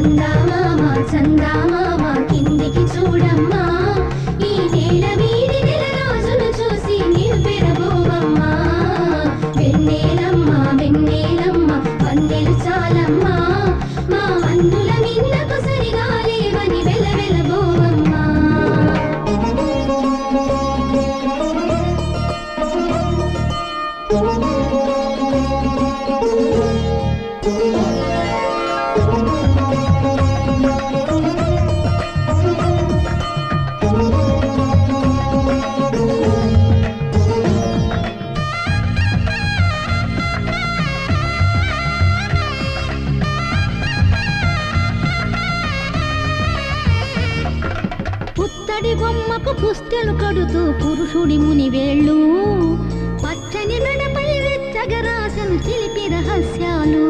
చందామామ చందామామ కిందికి చూడమ్మా ఈ నేల వీడి నెల రోజులు చూసి నివ్వెరబోవమ్మా వెన్నెలమ్మ వెన్నెలమ్మ వన్నెలు చాలమ్మా మా అన్నుల మిన్నకు సరిగా లేవని వెలవెలబోవమ్మా పుత్తడి బొమ్మకు పుస్తెలు కడుతూ పురుషుడి ముని వేళ్ళు పచ్చని మెడపై వెచ్చగరాసను చిలిపి రహస్యాలు